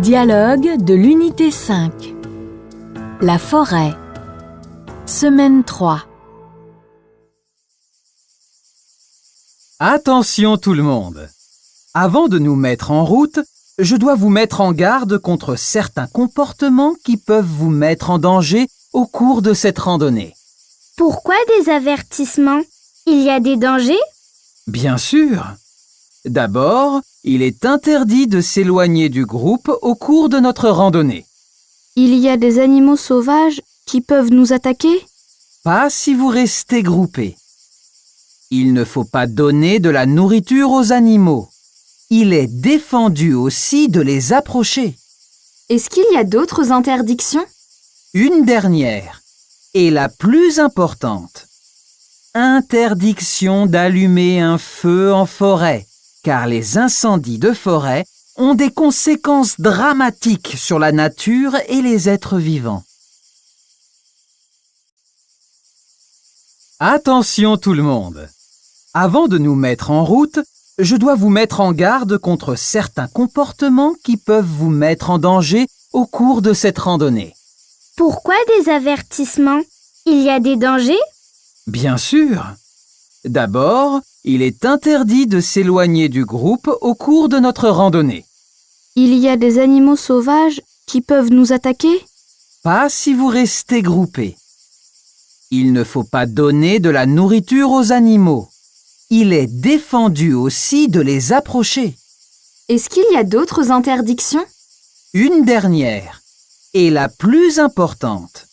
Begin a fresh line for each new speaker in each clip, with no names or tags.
Dialogue de l'unité 5. La forêt. Semaine 3.
Attention tout le monde! Avant de nous mettre en route, je dois vous mettre en garde contre certains comportements qui peuvent vous mettre en danger au cours de cette randonnée.
Pourquoi des avertissements? Il y a des dangers?
Bien sûr! D'abord, il est interdit de s'éloigner du groupe au cours de notre randonnée.
Il y a des animaux sauvages qui peuvent nous attaquer?
Pas si vous restez groupés. Il ne faut pas donner de la nourriture aux animaux. Il est défendu aussi de les approcher.
Est-ce qu'il y a d'autres interdictions?
Une dernière, et la plus importante. Interdiction d'allumer un feu en forêt, car les incendies de forêt ont des conséquences dramatiques sur la nature et les êtres vivants. Attention tout le monde! Avant de nous mettre en route, je dois vous mettre en garde contre certains comportements qui peuvent vous mettre en danger au cours de cette randonnée.
Pourquoi des avertissements? Il y a des dangers?
Bien sûr! D'abord, il est interdit de s'éloigner du groupe au cours de notre randonnée.
Il y a des animaux sauvages qui peuvent nous attaquer?
Pas si vous restez groupés. Il ne faut pas donner de la nourriture aux animaux. Il est défendu aussi de les approcher.
Est-ce qu'il y a d'autres interdictions?
Une dernière, et la plus importante.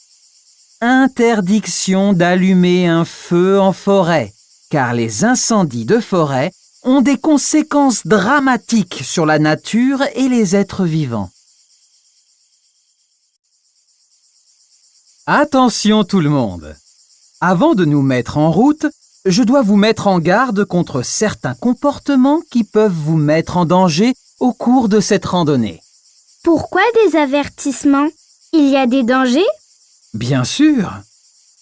Interdiction d'allumer un feu en forêt, car les incendies de forêt ont des conséquences dramatiques sur la nature et les êtres vivants. Attention tout le monde! Avant de nous mettre en route, je dois vous mettre en garde contre certains comportements qui peuvent vous mettre en danger au cours de cette randonnée.
Pourquoi des avertissements? Il y a des dangers?
Bien sûr!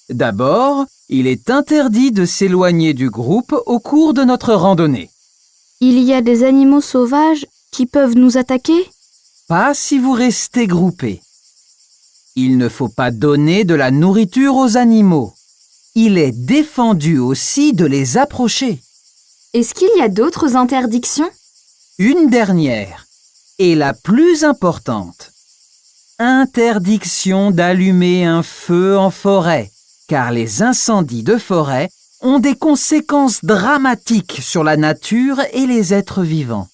D'abord, il est interdit de s'éloigner du groupe au cours de notre randonnée.
Il y a des animaux sauvages qui peuvent nous attaquer?
Pas si vous restez groupés. Il ne faut pas donner de la nourriture aux animaux. Il est défendu aussi de les approcher.
Est-ce qu'il y a d'autres interdictions?
Une dernière, et la plus importante. Interdiction d'allumer un feu en forêt, car les incendies de forêt ont des conséquences dramatiques sur la nature et les êtres vivants.